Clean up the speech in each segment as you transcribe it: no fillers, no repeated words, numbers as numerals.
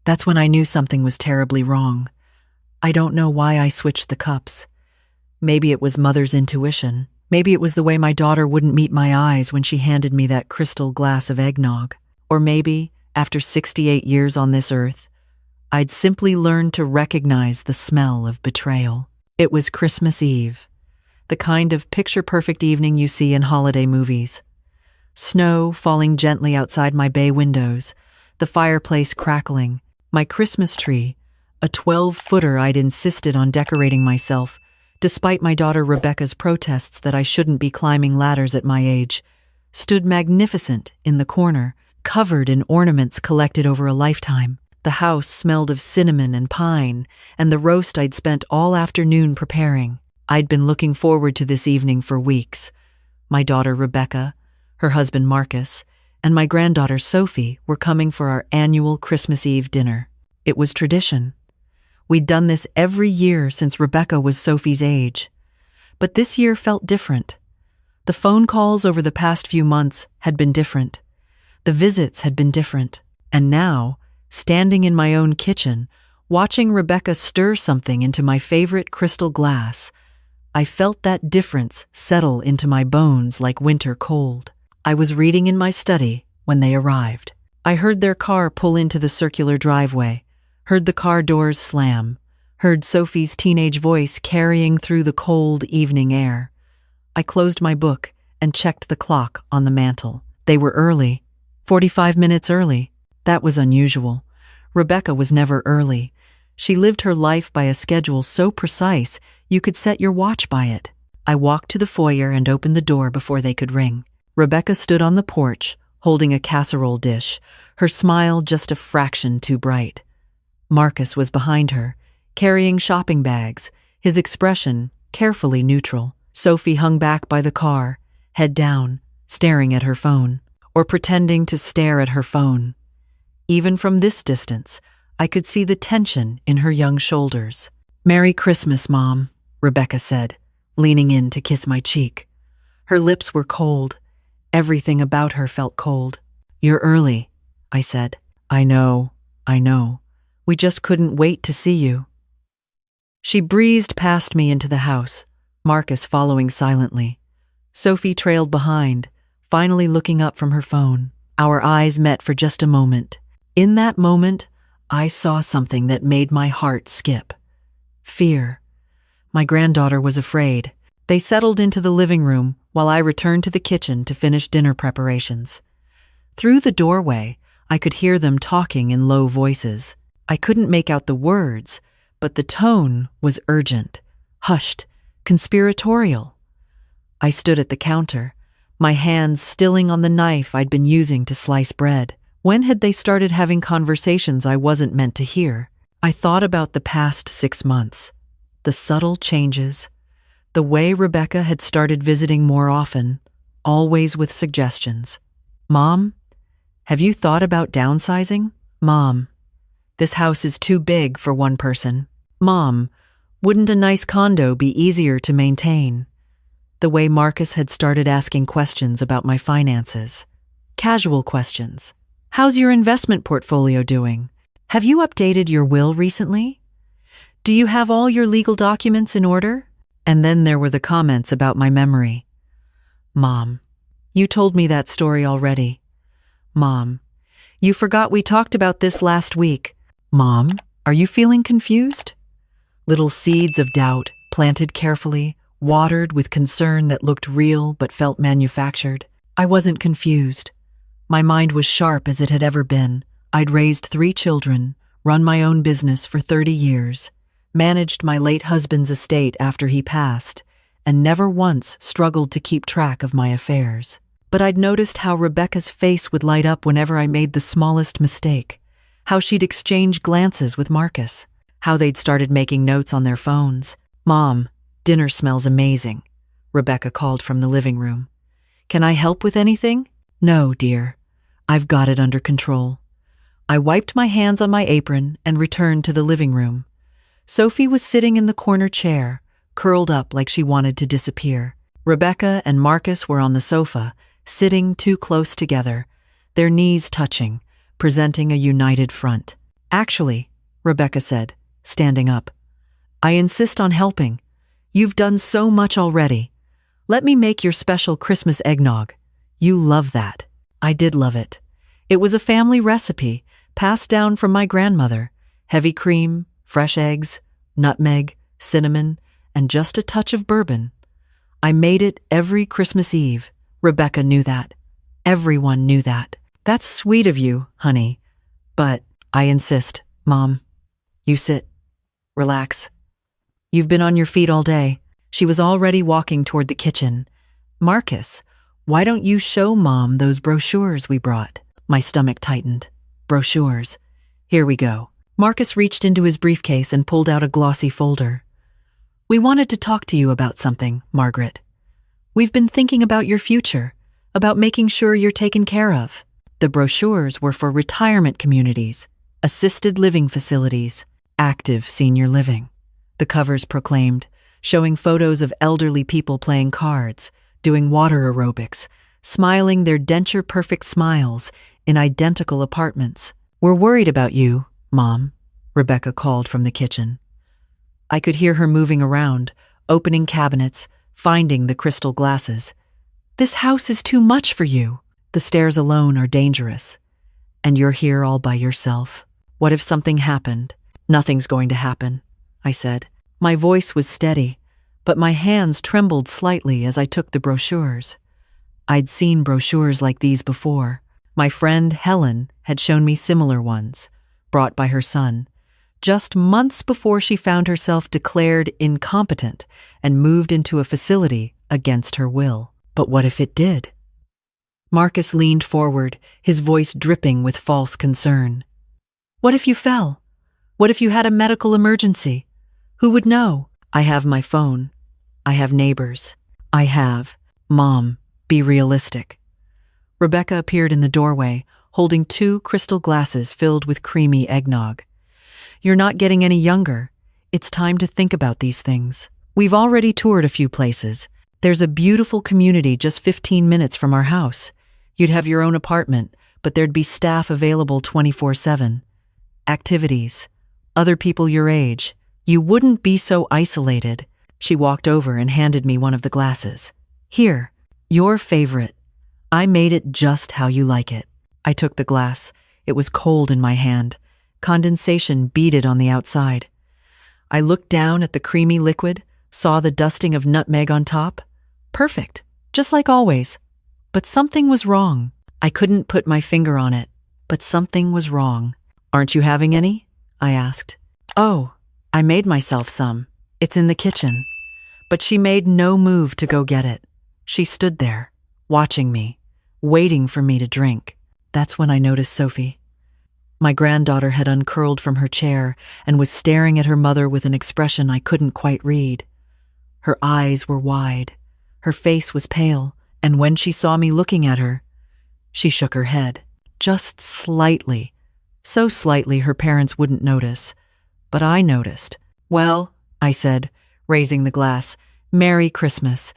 That's when I knew something was terribly wrong. I don't know why I switched the cups. Maybe it was mother's intuition. Maybe it was the way my daughter wouldn't meet my eyes when she handed me that crystal glass of eggnog. Or maybe, after 68 years on this earth, I'd simply learned to recognize the smell of betrayal. It was Christmas Eve, the kind of picture-perfect evening you see in holiday movies. Snow falling gently outside my bay windows, the fireplace crackling, my Christmas tree, a 12-footer I'd insisted on decorating myself, despite my daughter Rebecca's protests that I shouldn't be climbing ladders at my age, stood magnificent in the corner, covered in ornaments collected over a lifetime. The house smelled of cinnamon and pine, and the roast I'd spent all afternoon preparing. I'd been looking forward to this evening for weeks. My daughter Rebecca, her husband Marcus, and my granddaughter Sophie were coming for our annual Christmas Eve dinner. It was tradition. We'd done this every year since Rebecca was Sophie's age. But this year felt different. The phone calls over the past few months had been different. The visits had been different. And now, standing in my own kitchen, watching Rebecca stir something into my favorite crystal glass, I felt that difference settle into my bones like winter cold. I was reading in my study when they arrived. I heard their car pull into the circular driveway, heard the car doors slam, heard Sophie's teenage voice carrying through the cold evening air. I closed my book and checked the clock on the mantel. They were early, 45 minutes early. That was unusual. Rebecca was never early. She lived her life by a schedule so precise you could set your watch by it. I walked to the foyer and opened the door before they could ring. Rebecca stood on the porch, holding a casserole dish, her smile just a fraction too bright. Marcus was behind her, carrying shopping bags, his expression carefully neutral. Sophie hung back by the car, head down, staring at her phone, or pretending to stare at her phone. Even from this distance, I could see the tension in her young shoulders. "Merry Christmas, Mom," Rebecca said, leaning in to kiss my cheek. Her lips were cold. Everything about her felt cold. "You're early," I said. I know. We just couldn't wait to see you." She breezed past me into the house, Marcus following silently. Sophie trailed behind, finally looking up from her phone. Our eyes met for just a moment. In that moment, I saw something that made my heart skip. Fear. My granddaughter was afraid. They settled into the living room while I returned to the kitchen to finish dinner preparations. Through the doorway, I could hear them talking in low voices. I couldn't make out the words, but the tone was urgent, hushed, conspiratorial. I stood at the counter, my hands stilling on the knife I'd been using to slice bread. When had they started having conversations I wasn't meant to hear? I thought about the past 6 months, the subtle changes, the way Rebecca had started visiting more often, always with suggestions. "Mom, have you thought about downsizing? Mom, this house is too big for one person. Mom, wouldn't a nice condo be easier to maintain?" The way Marcus had started asking questions about my finances. Casual questions. "How's your investment portfolio doing? Have you updated your will recently? Do you have all your legal documents in order?" And then there were the comments about my memory. "Mom, you told me that story already. Mom, you forgot we talked about this last week. Mom, are you feeling confused?" Little seeds of doubt, planted carefully, watered with concern that looked real but felt manufactured. I wasn't confused. My mind was sharp as it had ever been. I'd raised 3 children, run my own business for 30 years, managed my late husband's estate after he passed, and never once struggled to keep track of my affairs. But I'd noticed how Rebecca's face would light up whenever I made the smallest mistake, how she'd exchange glances with Marcus, how they'd started making notes on their phones. "Mom, dinner smells amazing," Rebecca called from the living room. "Can I help with anything?" "No, dear. I've got it under control." I wiped my hands on my apron and returned to the living room. Sophie was sitting in the corner chair, curled up like she wanted to disappear. Rebecca and Marcus were on the sofa, sitting too close together, their knees touching, presenting a united front. Actually, Rebecca said, standing up, I insist on helping. You've done so much already. Let me make your special Christmas eggnog. You love that. I did love it. It was a family recipe, passed down from my grandmother. Heavy cream, fresh eggs, nutmeg, cinnamon, and just a touch of bourbon. I made it every Christmas Eve. Rebecca knew that. Everyone knew that. That's sweet of you, honey. But I insist, Mom. You sit. Relax. You've been on your feet all day. She was already walking toward the kitchen. Marcus, why don't you show Mom those brochures we brought? My stomach tightened. Brochures. Here we go. Marcus reached into his briefcase and pulled out a glossy folder. We wanted to talk to you about something, Margaret. We've been thinking about your future, about making sure you're taken care of. The brochures were for retirement communities, assisted living facilities, active senior living. The covers proclaimed, showing photos of elderly people playing cards, doing water aerobics, smiling their denture-perfect smiles in identical apartments. We're worried about you, Mom, Rebecca called from the kitchen. I could hear her moving around, opening cabinets, finding the crystal glasses. This house is too much for you. The stairs alone are dangerous. And you're here all by yourself. What if something happened? Nothing's going to happen, I said. My voice was steady, but my hands trembled slightly as I took the brochures. I'd seen brochures like these before. My friend Helen had shown me similar ones, brought by her son, just months before she found herself declared incompetent and moved into a facility against her will. But what if it did? Marcus leaned forward, his voice dripping with false concern. What if you fell? What if you had a medical emergency? Who would know? I have my phone. I have neighbors. Mom, be realistic. Rebecca appeared in the doorway, holding 2 crystal glasses filled with creamy eggnog. You're not getting any younger. It's time to think about these things. We've already toured a few places. There's a beautiful community just 15 minutes from our house. You'd have your own apartment, but there'd be staff available 24/7. Activities. Other people your age. You wouldn't be so isolated. She walked over and handed me one of the glasses. Here, your favorite. I made it just how you like it. I took the glass. It was cold in my hand. Condensation beaded on the outside. I looked down at the creamy liquid, saw the dusting of nutmeg on top. Perfect, just like always. But something was wrong. I couldn't put my finger on it, but something was wrong. Aren't you having any? I asked. Oh, I made myself some. It's in the kitchen. But she made no move to go get it. She stood there, watching me, waiting for me to drink. That's when I noticed Sophie. My granddaughter had uncurled from her chair and was staring at her mother with an expression I couldn't quite read. Her eyes were wide. Her face was pale, and when she saw me looking at her, she shook her head, just slightly. So slightly her parents wouldn't notice. But I noticed. Well, I said, raising the glass, Merry Christmas.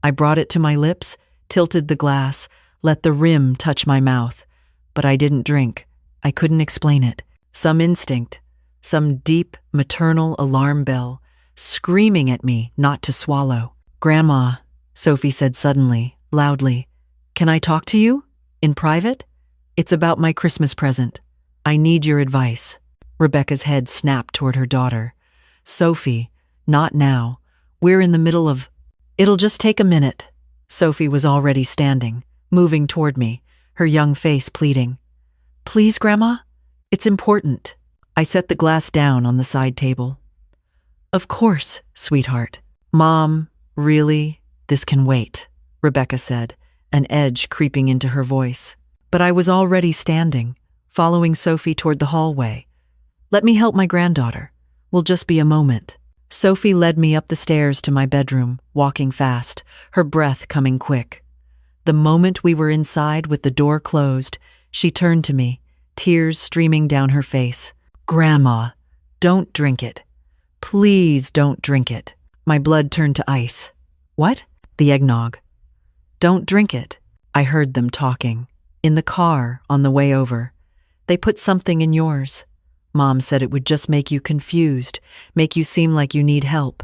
I brought it to my lips, tilted the glass, let the rim touch my mouth. But I didn't drink. I couldn't explain it. Some instinct, some deep maternal alarm bell, screaming at me not to swallow. Grandma, Sophie said suddenly, loudly, can I talk to you? In private? It's about my Christmas present. I need your advice. Rebecca's head snapped toward her daughter. Sophie, not now. We're in the middle of... It'll just take a minute. Sophie was already standing, moving toward me, her young face pleading. Please, Grandma? It's important. I set the glass down on the side table. Of course, sweetheart. Mom, really? This can wait, Rebecca said, an edge creeping into her voice. But I was already standing, following Sophie toward the hallway. Let me help my granddaughter. Will just be a moment. Sophie led me up the stairs to my bedroom, walking fast, her breath coming quick. The moment we were inside with the door closed, she turned to me, tears streaming down her face. Grandma, don't drink it. Please don't drink it. My blood turned to ice. What? The eggnog. Don't drink it. I heard them talking. In the car, on the way over. They put something in yours. Mom said it would just make you confused, make you seem like you need help.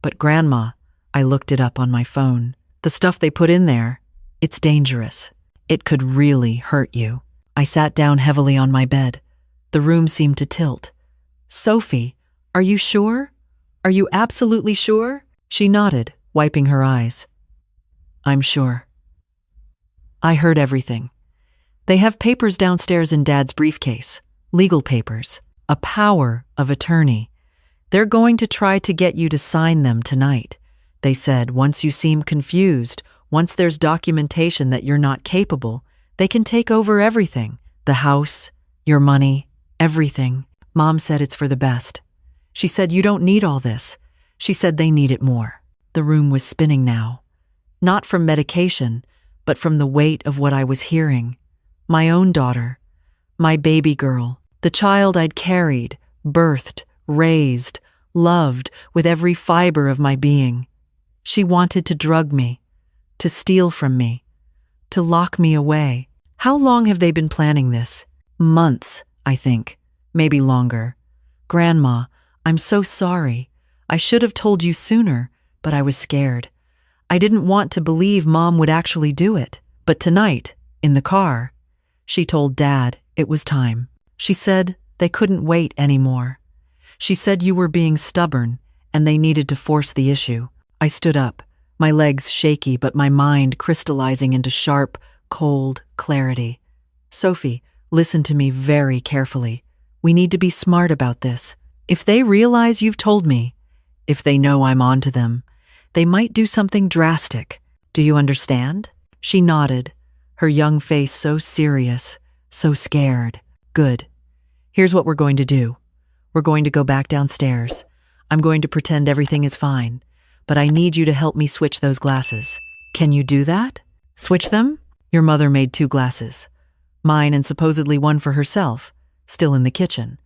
But Grandma, I looked it up on my phone. The stuff they put in there, it's dangerous. It could really hurt you. I sat down heavily on my bed. The room seemed to tilt. Sophie, are you sure? Are you absolutely sure? She nodded, wiping her eyes. I'm sure. I heard everything. They have papers downstairs in Dad's briefcase, legal papers, a power of attorney. They're going to try to get you to sign them tonight. They said once you seem confused, once there's documentation that you're not capable, they can take over everything. The house, your money, everything. Mom said it's for the best. She said you don't need all this. She said they need it more. The room was spinning now. Not from medication, but from the weight of what I was hearing. My own daughter, my baby girl, the child I'd carried, birthed, raised, loved with every fiber of my being. She wanted to drug me, to steal from me, to lock me away. How long have they been planning this? Months, I think, maybe longer. Grandma, I'm so sorry. I should have told you sooner, but I was scared. I didn't want to believe Mom would actually do it. But tonight, in the car, she told Dad it was time. She said they couldn't wait anymore. She said you were being stubborn and they needed to force the issue. I stood up, my legs shaky but my mind crystallizing into sharp, cold clarity. Sophie, listen to me very carefully. We need to be smart about this. If they realize you've told me, if they know I'm on to them, they might do something drastic. Do you understand? She nodded, her young face so serious, so scared. Good. Here's what we're going to do. We're going to go back downstairs. I'm going to pretend everything is fine, but I need you to help me switch those glasses. Can you do that? Switch them? Your mother made 2 glasses. Mine and supposedly one for herself, still in the kitchen.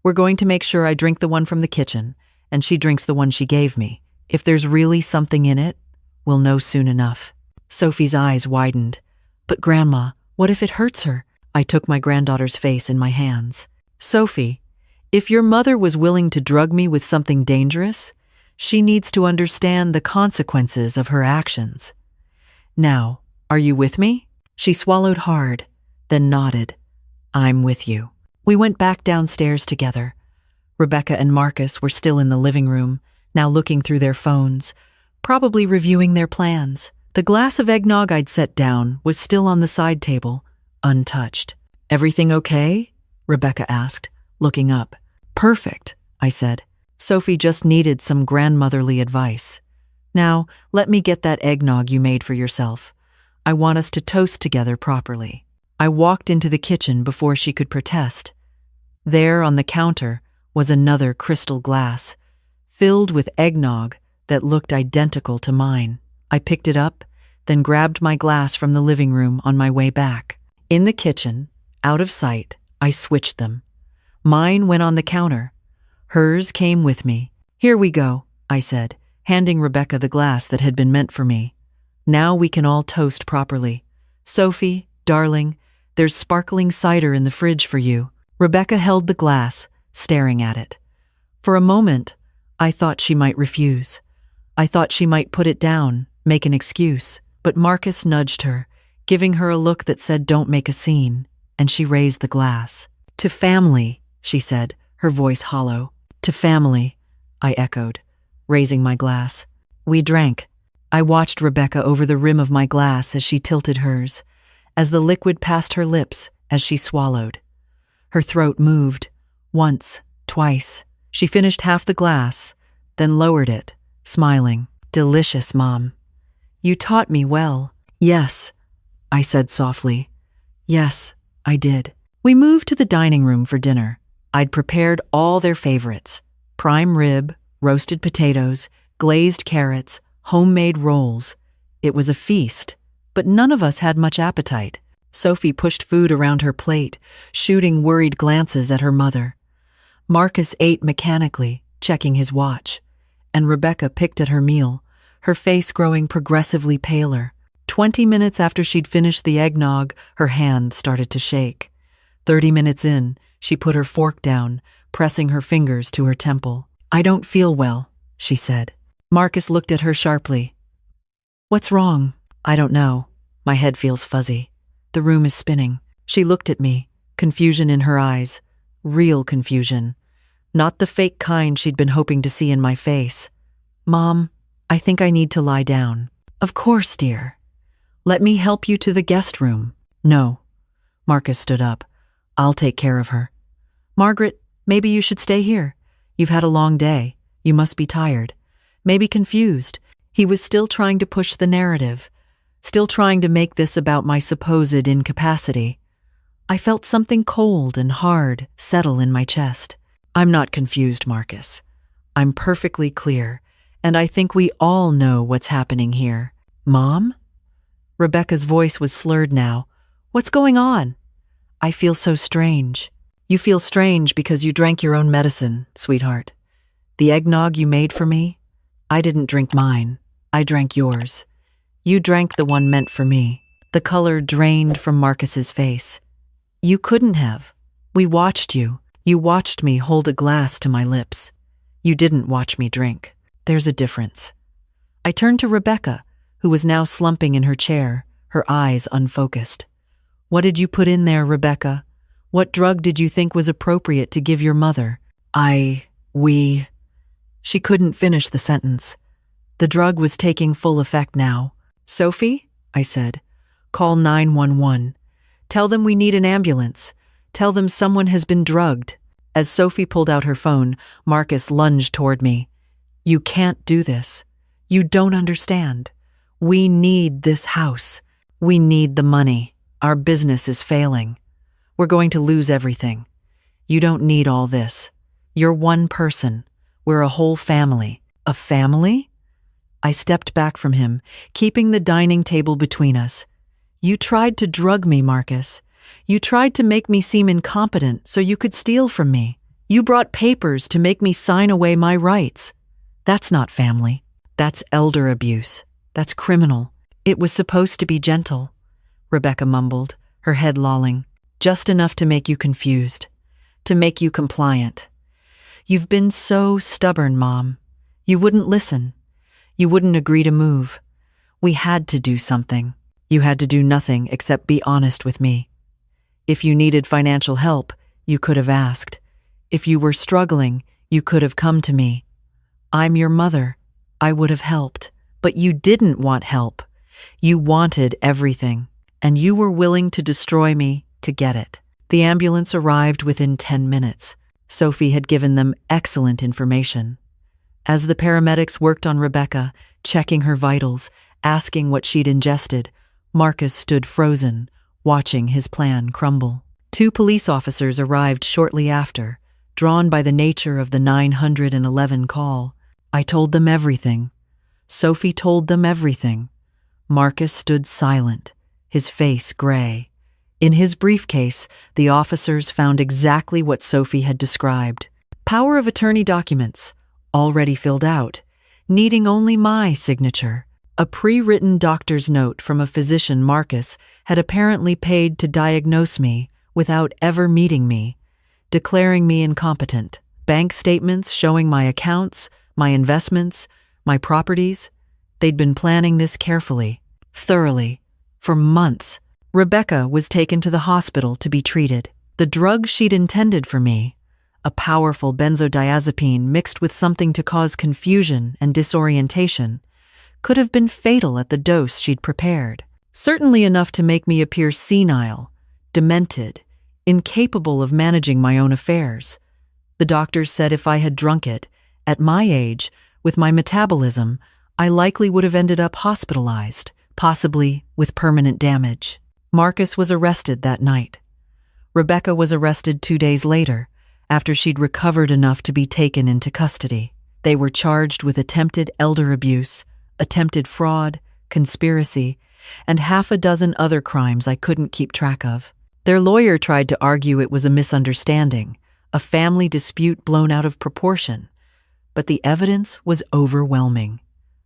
We're going to make sure I drink the one from the kitchen, and she drinks the one she gave me. If there's really something in it, we'll know soon enough. Sophie's eyes widened. But Grandma, what if it hurts her? I took my granddaughter's face in my hands. Sophie, if your mother was willing to drug me with something dangerous, she needs to understand the consequences of her actions. Now, are you with me? She swallowed hard, then nodded. I'm with you. We went back downstairs together. Rebecca and Marcus were still in the living room, now looking through their phones, probably reviewing their plans. The glass of eggnog I'd set down was still on the side table, untouched. Everything okay? Rebecca asked, looking up. Perfect, I said. Sophie just needed some grandmotherly advice. Now, let me get that eggnog you made for yourself. I want us to toast together properly. I walked into the kitchen before she could protest. There on the counter was another crystal glass, filled with eggnog that looked identical to mine. I picked it up, then grabbed my glass from the living room on my way back. In the kitchen, out of sight, I switched them. Mine went on the counter. Hers came with me. Here we go, I said, handing Rebecca the glass that had been meant for me. Now we can all toast properly. Sophie, darling, there's sparkling cider in the fridge for you. Rebecca held the glass, staring at it. For a moment, I thought she might refuse. I thought she might put it down, make an excuse. But Marcus nudged her, giving her a look that said don't make a scene, and she raised the glass. To family, she said, her voice hollow. To family, I echoed, raising my glass. We drank. I watched Rebecca over the rim of my glass as she tilted hers, as the liquid passed her lips as she swallowed. Her throat moved, once, twice. She finished half the glass, then lowered it, smiling. Delicious, Mom. You taught me well. Yes, I said softly. Yes, I did. We moved to the dining room for dinner. I'd prepared all their favorites: prime rib, roasted potatoes, glazed carrots, homemade rolls. It was a feast, but none of us had much appetite. Sophie pushed food around her plate, shooting worried glances at her mother. Marcus ate mechanically, checking his watch, and Rebecca picked at her meal, her face growing progressively paler. 20 minutes after she'd finished the eggnog, her hand started to shake. 30 minutes in, She put her fork down, pressing her fingers to her temple. "I don't feel well," she said. Marcus looked at her sharply. "What's wrong?" "I don't know. My head feels fuzzy. The room is spinning." She looked at me, confusion in her eyes. Real confusion. Not the fake kind she'd been hoping to see in my face. "Mom, I think I need to lie down." "Of course, dear. Let me help you to the guest room." "No." Marcus stood up. "I'll take care of her." "Margaret, maybe you should stay here. You've had a long day. You must be tired. Maybe confused." He was still trying to push the narrative, still trying to make this about my supposed incapacity. I felt something cold and hard settle in my chest. "I'm not confused, Marcus. I'm perfectly clear, and I think we all know what's happening here." "Mom?" Rebecca's voice was slurred now. "What's going on?" "I feel so strange." "You feel strange because you drank your own medicine, sweetheart. The eggnog you made for me, I didn't drink mine. I drank yours. You drank the one meant for me." The color drained from Marcus's face. "You couldn't have. We watched you. You watched me hold a glass to my lips. You didn't watch me drink. There's a difference." I turned to Rebecca, who was now slumping in her chair, her eyes unfocused. "What did you put in there, Rebecca? What drug did you think was appropriate to give your mother?" We... She couldn't finish the sentence. The drug was taking full effect now. "Sophie," I said, "call 911. Tell them we need an ambulance. Tell them someone has been drugged." As Sophie pulled out her phone, Marcus lunged toward me. "You can't do this. You don't understand. We need this house. We need the money. Our business is failing. We're going to lose everything. You don't need all this. You're one person. We're a whole family." "A family?" I stepped back from him, keeping the dining table between us. "You tried to drug me, Marcus. You tried to make me seem incompetent so you could steal from me. You brought papers to make me sign away my rights. That's not family. That's elder abuse. That's criminal." "It was supposed to be gentle," Rebecca mumbled, her head lolling. "Just enough to make you confused, to make you compliant. You've been so stubborn, Mom. You wouldn't listen. You wouldn't agree to move. We had to do something. You had to do nothing except be honest with me. If you needed financial help, you could have asked. If you were struggling, you could have come to me. I'm your mother. I would have helped. But you didn't want help. You wanted everything, and you were willing to destroy me to get it." The ambulance arrived within 10 minutes. Sophie had given them excellent information. As the paramedics worked on Rebecca, checking her vitals, asking what she'd ingested, Marcus stood frozen, watching his plan crumble. 2 police officers arrived shortly after, drawn by the nature of the 911 call. I told them everything. Sophie told them everything. Marcus stood silent, his face gray. In his briefcase, the officers found exactly what Sophie had described. Power of attorney documents, already filled out, needing only my signature. A pre-written doctor's note from a physician Marcus had apparently paid to diagnose me without ever meeting me, declaring me incompetent. Bank statements showing my accounts, my investments, my properties. They'd been planning this carefully, thoroughly, for months. Rebecca was taken to the hospital to be treated. The drug she'd intended for me, a powerful benzodiazepine mixed with something to cause confusion and disorientation, could have been fatal at the dose she'd prepared. Certainly enough to make me appear senile, demented, incapable of managing my own affairs. The doctors said if I had drunk it, at my age, with my metabolism, I likely would have ended up hospitalized, possibly with permanent damage. Marcus was arrested that night. Rebecca was arrested 2 days later, after she'd recovered enough to be taken into custody. They were charged with attempted elder abuse, attempted fraud, conspiracy, and half a dozen other crimes I couldn't keep track of. Their lawyer tried to argue it was a misunderstanding, a family dispute blown out of proportion, but the evidence was overwhelming.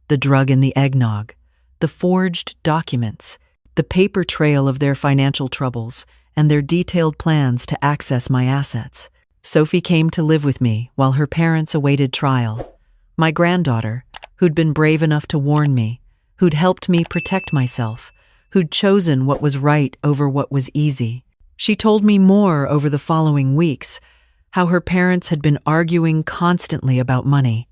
The drug in the eggnog, the forged documents, the paper trail of their financial troubles, and their detailed plans to access my assets. Sophie came to live with me while her parents awaited trial. My granddaughter, who'd been brave enough to warn me, who'd helped me protect myself, who'd chosen what was right over what was easy. She told me more over the following weeks, how her parents had been arguing constantly about money,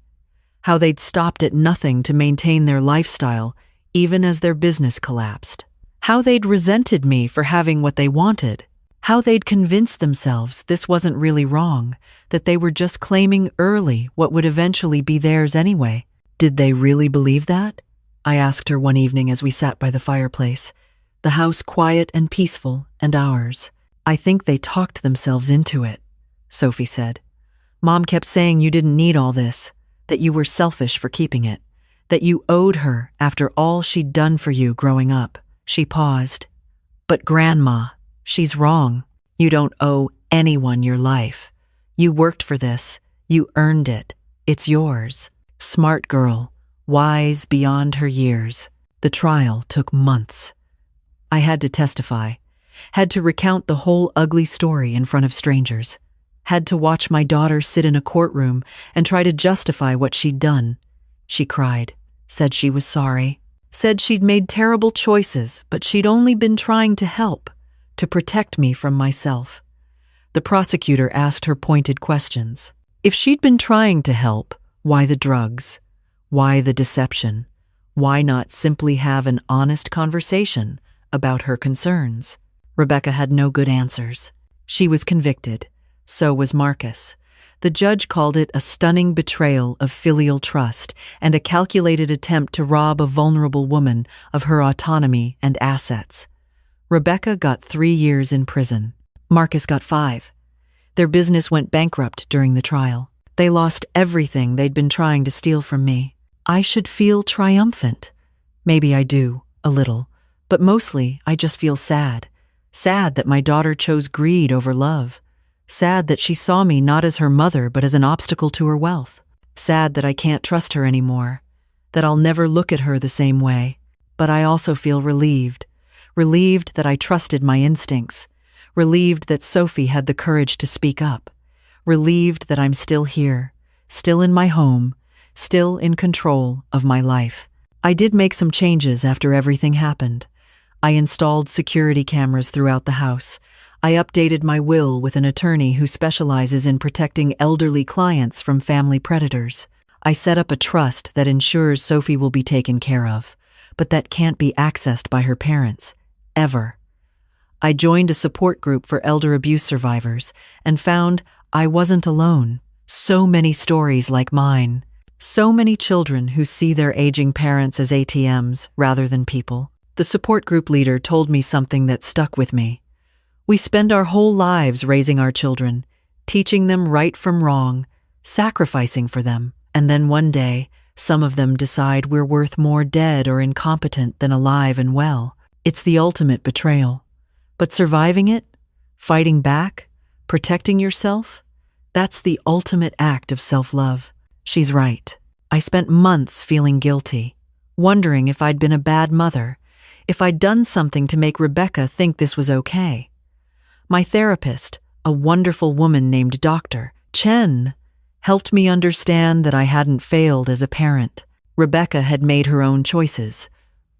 how they'd stopped at nothing to maintain their lifestyle even as their business collapsed, how they'd resented me for having what they wanted, how they'd convinced themselves this wasn't really wrong, that they were just claiming early what would eventually be theirs anyway. Did they really believe that? I asked her one evening as we sat by the fireplace, the house quiet and peaceful, and ours. I think they talked themselves into it, Sophie said. Mom kept saying you didn't need all this, that you were selfish for keeping it, that you owed her after all she'd done for you growing up. She paused. But Grandma, she's wrong. You don't owe anyone your life. You worked for this. You earned it. It's yours. Smart girl, wise beyond her years. The trial took months. I had to testify, had to recount the whole ugly story in front of strangers, had to watch my daughter sit in a courtroom and try to justify what she'd done. She cried, said she was sorry, said she'd made terrible choices, but she'd only been trying to help, to protect me from myself. The prosecutor asked her pointed questions. If she'd been trying to help, why the drugs? Why the deception? Why not simply have an honest conversation about her concerns? Rebecca had no good answers. She was convicted. So was Marcus. The judge called it a stunning betrayal of filial trust and a calculated attempt to rob a vulnerable woman of her autonomy and assets. Rebecca got 3 years in prison. Marcus got 5. Their business went bankrupt during the trial. They lost everything they'd been trying to steal from me. I should feel triumphant. Maybe I do, a little, but mostly I just feel sad. Sad that my daughter chose greed over love. Sad that she saw me not as her mother but as an obstacle to her wealth. Sad that I can't trust her anymore, that I'll never look at her the same way. But I also feel relieved. Relieved that I trusted my instincts. Relieved that Sophie had the courage to speak up. Relieved that I'm still here, still in my home, still in control of my life. I did make some changes after everything happened. I installed security cameras throughout the house. I updated my will with an attorney who specializes in protecting elderly clients from family predators. I set up a trust that ensures Sophie will be taken care of, but that can't be accessed by her parents, ever. I joined a support group for elder abuse survivors and found I wasn't alone. So many stories like mine. So many children who see their aging parents as ATMs rather than people. The support group leader told me something that stuck with me. We spend our whole lives raising our children, teaching them right from wrong, sacrificing for them, and then one day, some of them decide we're worth more dead or incompetent than alive and well. It's the ultimate betrayal. But surviving it, fighting back, protecting yourself, that's the ultimate act of self-love. She's right. I spent months feeling guilty, wondering if I'd been a bad mother, if I'd done something to make Rebecca think this was okay. My therapist, a wonderful woman named Dr. Chen, helped me understand that I hadn't failed as a parent. Rebecca had made her own choices,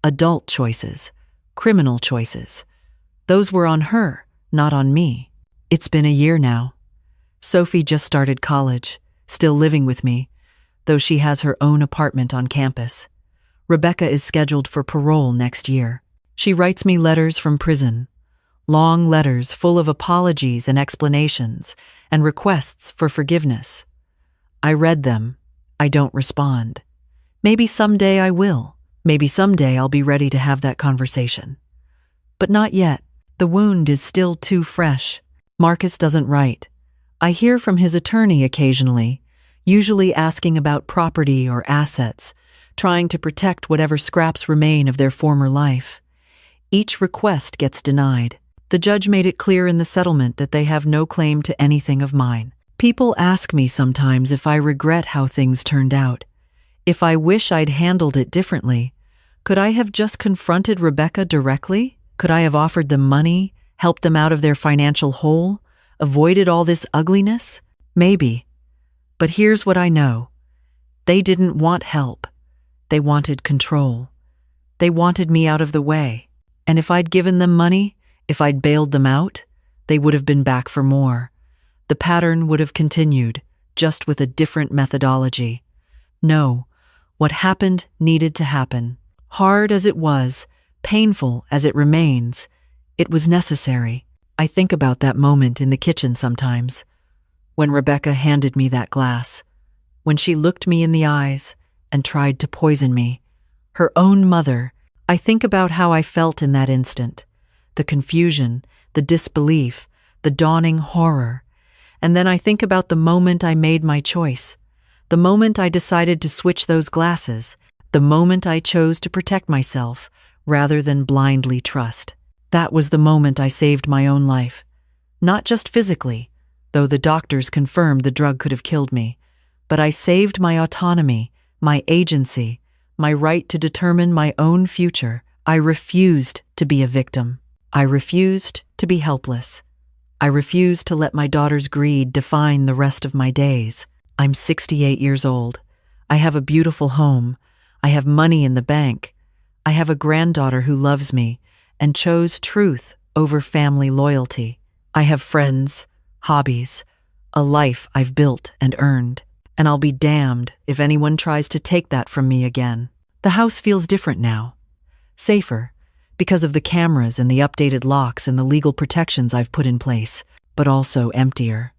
adult choices, criminal choices. Those were on her, not on me. It's been a year now. Sophie just started college, still living with me, though she has her own apartment on campus. Rebecca is scheduled for parole next year. She writes me letters from prison, long letters full of apologies and explanations and requests for forgiveness. I read them. I don't respond. Maybe someday I will. Maybe someday I'll be ready to have that conversation. But not yet. The wound is still too fresh. Marcus doesn't write. I hear from his attorney occasionally, usually asking about property or assets, trying to protect whatever scraps remain of their former life. Each request gets denied. The judge made it clear in the settlement that they have no claim to anything of mine. People ask me sometimes if I regret how things turned out, if I wish I'd handled it differently. Could I have just confronted Rebecca directly? Could I have offered them money, Helped them out of their financial hole? Avoided all this ugliness? Maybe. But here's what I know. They didn't want help. They wanted control. They wanted me out of the way. And if I'd given them money, if I'd bailed them out, they would have been back for more. The pattern would have continued, just with a different methodology. No, what happened needed to happen. Hard as it was, painful as it remains, it was necessary. I think about that moment in the kitchen sometimes, when Rebecca handed me that glass, when she looked me in the eyes and tried to poison me. Her own mother. I think about how I felt in that instant, the confusion, the disbelief, the dawning horror. And then I think about the moment I made my choice, the moment I decided to switch those glasses, the moment I chose to protect myself rather than blindly trust. That was the moment I saved my own life. Not just physically, though the doctors confirmed the drug could have killed me, but I saved my autonomy, my agency, my right to determine my own future. I refused to be a victim. I refused to be helpless. I refused to let my daughter's greed define the rest of my days. I'm 68 years old. I have a beautiful home. I have money in the bank. I have a granddaughter who loves me and chose truth over family loyalty. I have friends, hobbies, a life I've built and earned. And I'll be damned if anyone tries to take that from me again. The house feels different now. Safer, because of the cameras and the updated locks and the legal protections I've put in place, but also emptier.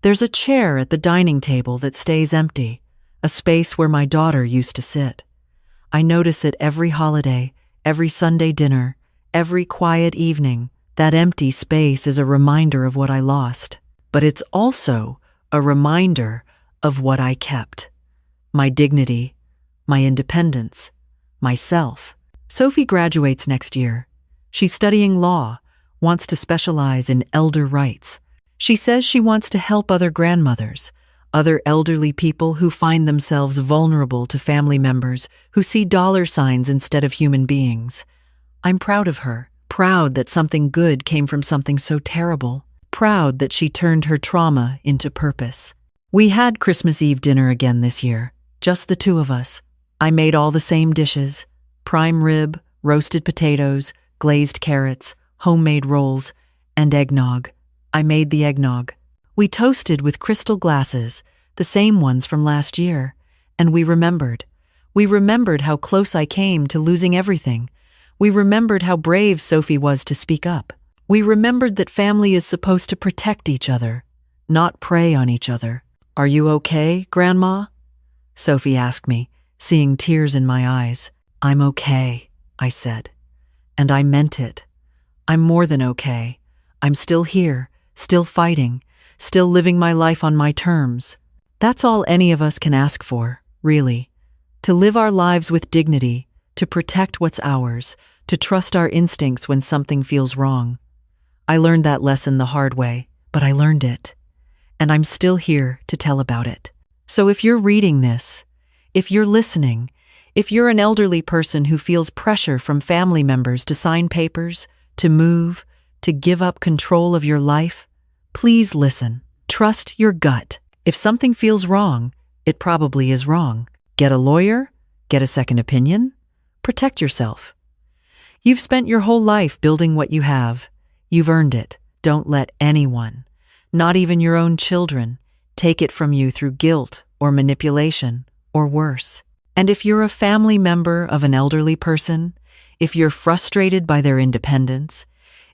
There's a chair at the dining table that stays empty, a space where my daughter used to sit. I notice it every holiday, every Sunday dinner, every quiet evening. That empty space is a reminder of what I lost, but it's also a reminder of what I kept. My dignity, my independence, myself. Sophie graduates next year. She's studying law, wants to specialize in elder rights. She says she wants to help other grandmothers, other elderly people who find themselves vulnerable to family members who see dollar signs instead of human beings. I'm proud of her, proud that something good came from something so terrible, proud that she turned her trauma into purpose. We had Christmas Eve dinner again this year, just the two of us. I made all the same dishes: prime rib, roasted potatoes, glazed carrots, homemade rolls, and eggnog. I made the eggnog. We toasted with crystal glasses, the same ones from last year, and we remembered. We remembered how close I came to losing everything. We remembered how brave Sophie was to speak up. We remembered that family is supposed to protect each other, not prey on each other. "Are you okay, Grandma?" Sophie asked me, seeing tears in my eyes. "I'm okay," I said. And I meant it. I'm more than okay. I'm still here, still fighting, still living my life on my terms. That's all any of us can ask for, really. To live our lives with dignity, to protect what's ours, to trust our instincts when something feels wrong. I learned that lesson the hard way, but I learned it. And I'm still here to tell about it. So if you're reading this, if you're listening, if you're an elderly person who feels pressure from family members to sign papers, to move, to give up control of your life, please listen. Trust your gut. If something feels wrong, it probably is wrong. Get a lawyer, get a second opinion, protect yourself. You've spent your whole life building what you have. You've earned it. Don't let anyone, not even your own children, take it from you through guilt or manipulation or worse. And if you're a family member of an elderly person, if you're frustrated by their independence,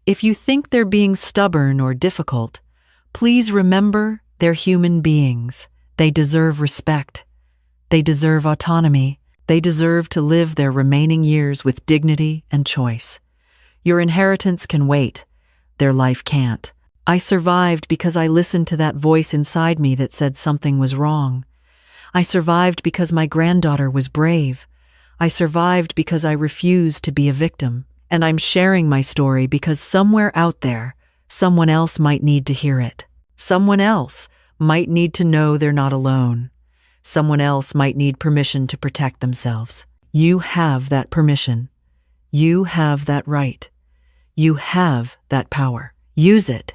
if you think they're being stubborn or difficult, please remember they're human beings. They deserve respect. They deserve autonomy. They deserve to live their remaining years with dignity and choice. Your inheritance can wait. Their life can't. I survived because I listened to that voice inside me that said something was wrong. I survived because my granddaughter was brave. I survived because I refused to be a victim. And I'm sharing my story because somewhere out there, someone else might need to hear it. Someone else might need to know they're not alone. Someone else might need permission to protect themselves. You have that permission. You have that right. You have that power. Use it.